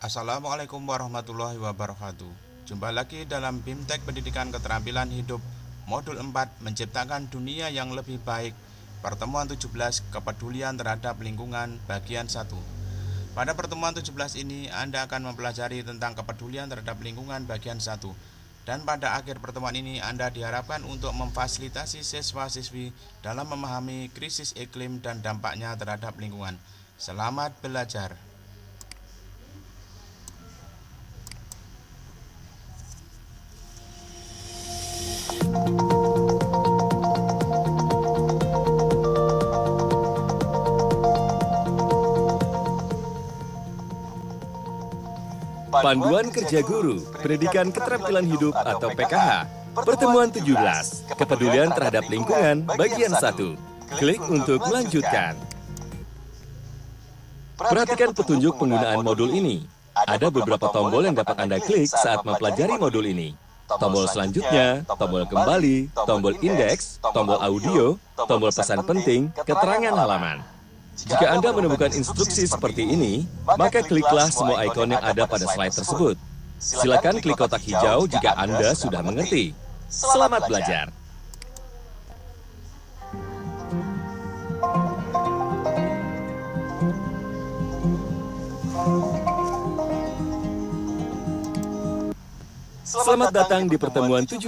Assalamualaikum warahmatullahi wabarakatuh. Jumpa lagi dalam BIMTEK Pendidikan Keterampilan Hidup Modul 4 Menciptakan Dunia yang Lebih Baik. Pertemuan 17 Kepedulian Terhadap Lingkungan bagian 1. Pada pertemuan 17 ini Anda akan mempelajari tentang kepedulian terhadap lingkungan bagian 1. Dan pada akhir pertemuan ini Anda diharapkan untuk memfasilitasi siswa-siswi dalam memahami krisis iklim dan dampaknya terhadap lingkungan. Selamat belajar. Panduan Kerja Guru, Pendidikan Keterampilan Hidup atau PKH. Pertemuan 17, Kepedulian Terhadap Lingkungan, bagian 1. Klik untuk melanjutkan. Perhatikan petunjuk penggunaan modul ini. Ada beberapa tombol yang dapat Anda klik saat mempelajari modul ini. Tombol selanjutnya, tombol kembali, tombol indeks, tombol audio, tombol pesan penting, keterangan halaman. Jika Anda menemukan instruksi seperti ini, maka kliklah semua ikon yang ada pada slide tersebut. Silakan klik kotak hijau jika Anda sudah mengerti. Selamat belajar! Selamat datang di pertemuan 17,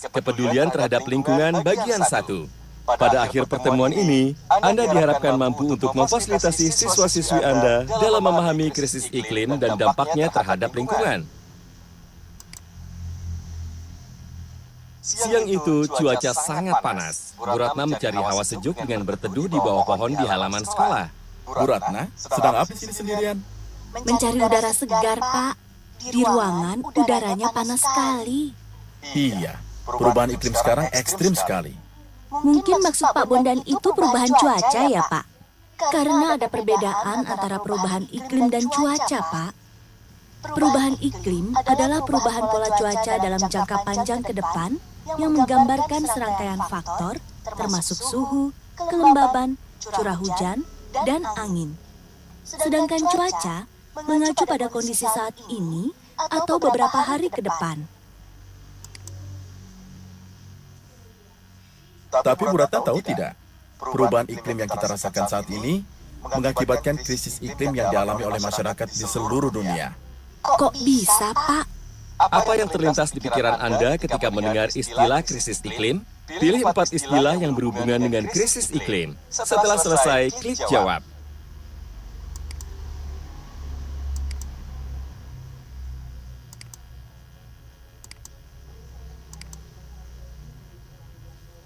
Kepedulian Terhadap Lingkungan bagian 1. Pada akhir pertemuan ini, Anda diharapkan mampu untuk memfasilitasi siswa-siswi Anda dalam memahami krisis iklim dan dampaknya terhadap lingkungan. Siang itu, cuaca sangat panas. Bu Ratna mencari hawa sejuk dengan berteduh di bawah pohon di halaman sekolah. Bu Ratna, sedang apa di sini sendirian? Mencari udara segar, Pak. Di ruangan, udaranya panas sekali. Iya, perubahan iklim sekarang ekstrim sekali. Mungkin maksud Pak Bondan itu perubahan cuaca ya, Pak? Karena ada perbedaan antara perubahan iklim dan cuaca, Pak. Perubahan iklim adalah perubahan pola cuaca dalam jangka panjang ke depan yang menggambarkan serangkaian faktor, termasuk suhu, kelembaban, curah hujan, dan angin. Sedangkan cuaca mengacu pada kondisi saat ini atau beberapa hari ke depan. Tapi Bu Ratna tahu tidak, perubahan iklim yang kita rasakan saat ini mengakibatkan krisis iklim yang dialami oleh masyarakat di seluruh dunia. Kok bisa, Pak? Apa yang terlintas di pikiran Anda ketika mendengar istilah krisis iklim? Pilih 4 istilah yang berhubungan dengan krisis iklim. Setelah selesai, klik jawab.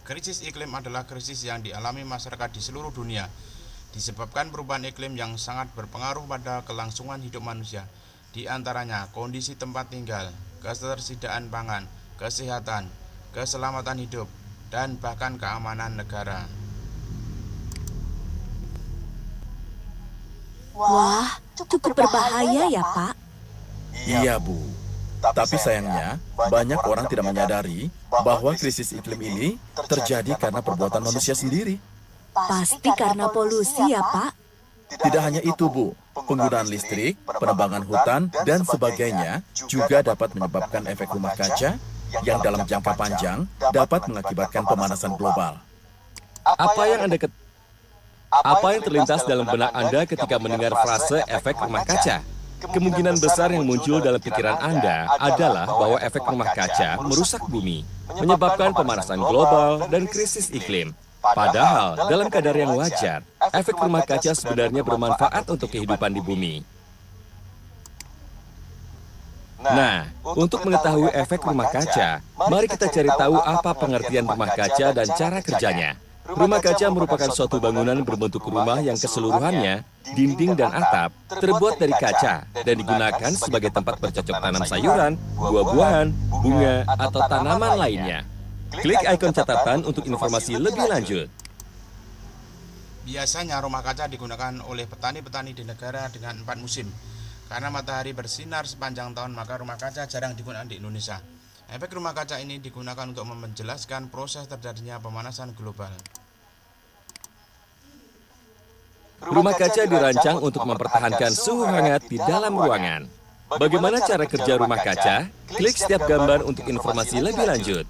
Krisis iklim adalah krisis yang dialami masyarakat di seluruh dunia, disebabkan perubahan iklim yang sangat berpengaruh pada kelangsungan hidup manusia, di antaranya kondisi tempat tinggal, ketersediaan pangan, kesehatan, keselamatan hidup, dan bahkan keamanan negara. Wah, cukup berbahaya ya, Pak. Iya, Bu. Tapi sayangnya, banyak orang tidak menyadari bahwa krisis iklim ini terjadi karena perbuatan manusia sendiri. Pasti karena polusi ya, Pak. Tidak hanya itu, Bu. Penggunaan listrik, penebangan hutan, dan sebagainya juga dapat menyebabkan efek rumah kaca yang dalam jangka panjang dapat mengakibatkan pemanasan global. Apa yang terlintas dalam benak Anda ketika mendengar frase efek rumah kaca? Kemungkinan besar yang muncul dalam pikiran Anda adalah bahwa efek rumah kaca merusak bumi, menyebabkan pemanasan global dan krisis iklim. Padahal, dalam kadar yang wajar, efek rumah kaca sebenarnya bermanfaat untuk kehidupan di bumi. Nah, untuk mengetahui efek rumah kaca, mari kita cari tahu apa pengertian rumah kaca dan cara kerjanya. Rumah kaca merupakan suatu bangunan berbentuk rumah yang keseluruhannya, dinding dan atap, terbuat dari kaca dan digunakan sebagai tempat bercocok tanam sayuran, buah-buahan, bunga, atau tanaman lainnya. Klik ikon catatan untuk informasi lebih lanjut. Biasanya rumah kaca digunakan oleh petani-petani di negara dengan 4 musim. Karena matahari bersinar sepanjang tahun, maka rumah kaca jarang digunakan di Indonesia. Efek rumah kaca ini digunakan untuk menjelaskan proses terjadinya pemanasan global. Rumah kaca dirancang untuk mempertahankan suhu hangat di dalam ruangan. Bagaimana cara kerja rumah kaca? Klik setiap gambar untuk informasi lebih lanjut.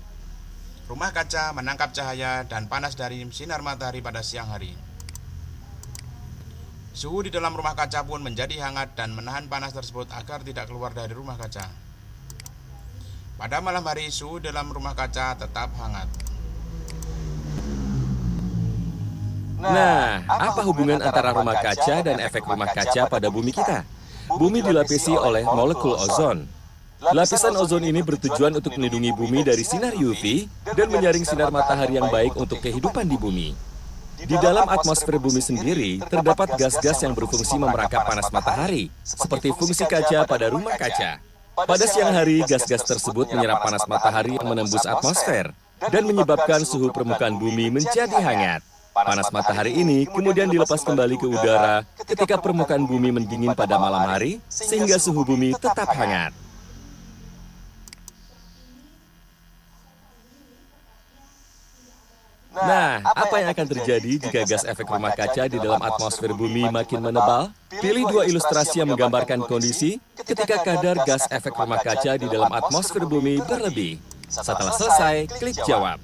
Rumah kaca menangkap cahaya dan panas dari sinar matahari pada siang hari. Suhu di dalam rumah kaca pun menjadi hangat dan menahan panas tersebut agar tidak keluar dari rumah kaca. Pada malam hari, suhu dalam rumah kaca tetap hangat. Nah, apa hubungan antara rumah kaca dan efek rumah kaca pada bumi kita? Bumi dilapisi oleh molekul ozon. Lapisan ozon ini bertujuan untuk melindungi bumi dari sinar UV dan menyaring sinar matahari yang baik untuk kehidupan di bumi. Di dalam atmosfer bumi sendiri, terdapat gas-gas yang berfungsi memerangkap panas matahari, seperti fungsi kaca pada rumah kaca. Pada siang hari, gas-gas tersebut menyerap panas matahari yang menembus atmosfer dan menyebabkan suhu permukaan bumi menjadi hangat. Panas matahari ini kemudian dilepas kembali ke udara ketika permukaan bumi mendingin pada malam hari, sehingga suhu bumi tetap hangat. Nah, apa yang akan terjadi jika gas efek rumah kaca di dalam atmosfer bumi makin menebal? Pilih dua ilustrasi yang menggambarkan kondisi ketika kadar gas efek rumah kaca di dalam atmosfer bumi berlebih. Setelah selesai, klik jawab.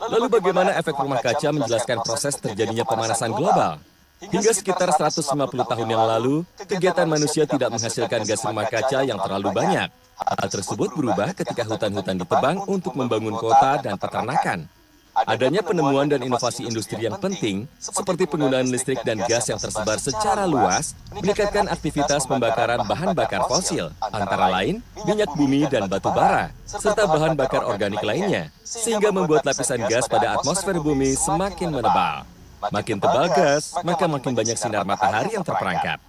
Lalu bagaimana efek rumah kaca menjelaskan proses terjadinya pemanasan global? Hingga sekitar 150 tahun yang lalu, kegiatan manusia tidak menghasilkan gas rumah kaca yang terlalu banyak. Hal tersebut berubah ketika hutan-hutan ditebang untuk membangun kota dan peternakan. Adanya penemuan dan inovasi industri yang penting, seperti penggunaan listrik dan gas yang tersebar secara luas, meningkatkan aktivitas pembakaran bahan bakar fosil, antara lain minyak bumi dan batu bara, serta bahan bakar organik lainnya, sehingga membuat lapisan gas pada atmosfer bumi semakin menebal. Makin tebal gas, maka makin banyak sinar matahari yang terperangkap,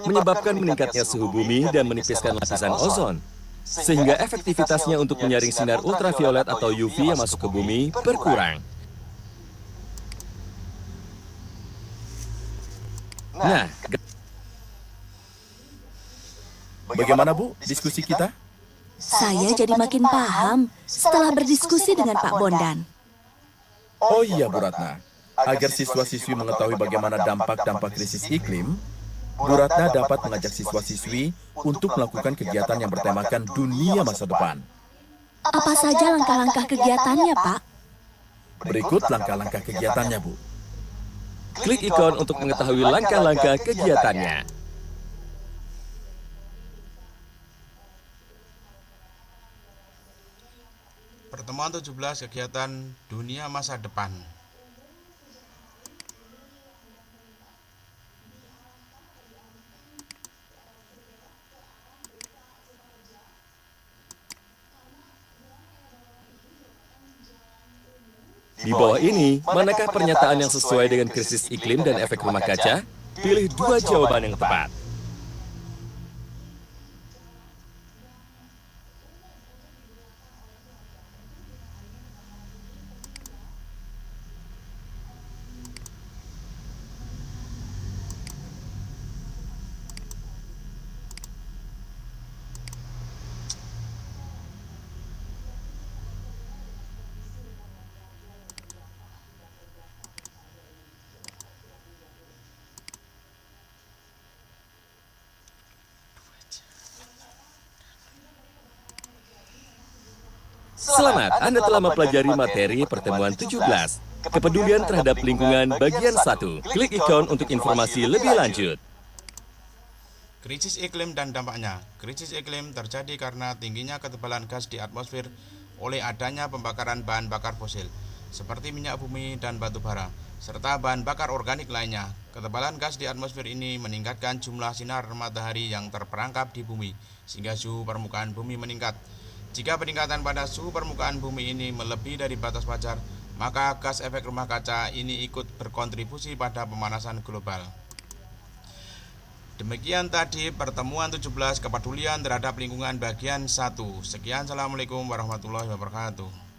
menyebabkan meningkatnya suhu bumi dan menipiskan lapisan ozon, sehingga efektivitasnya untuk menyaring sinar ultraviolet atau UV yang masuk ke bumi berkurang. Nah, Bagaimana, Bu, diskusi kita? Saya jadi makin paham setelah berdiskusi dengan Pak Bondan. Oh iya, Bu Ratna. Agar siswa-siswi mengetahui bagaimana dampak-dampak krisis iklim, Bu Ratna dapat mengajak siswa-siswi untuk melakukan kegiatan yang bertemakan dunia masa depan. Apa saja langkah-langkah kegiatannya, Pak? Berikut langkah-langkah kegiatannya, Bu. klik ikon untuk mengetahui langkah-langkah kegiatannya. Pertemuan 17 kegiatan dunia masa depan. Di bawah ini, manakah pernyataan yang sesuai dengan krisis iklim dan efek rumah kaca? Pilih dua jawaban yang tepat. Selamat, Anda telah mempelajari materi pertemuan 17. Kepedulian terhadap lingkungan bagian 1. Klik ikon untuk informasi lebih lanjut. Krisis iklim dan dampaknya. Krisis iklim terjadi karena tingginya ketebalan gas di atmosfer oleh adanya pembakaran bahan bakar fosil, seperti minyak bumi dan batu bara, serta bahan bakar organik lainnya. Ketebalan gas di atmosfer ini meningkatkan jumlah sinar matahari yang terperangkap di bumi, sehingga suhu permukaan bumi meningkat. Jika peningkatan pada suhu permukaan bumi ini melebihi dari batas wajar, maka gas efek rumah kaca ini ikut berkontribusi pada pemanasan global. Demikian tadi pertemuan 17 kepedulian terhadap lingkungan bagian 1. Sekian, Assalamualaikum warahmatullahi wabarakatuh.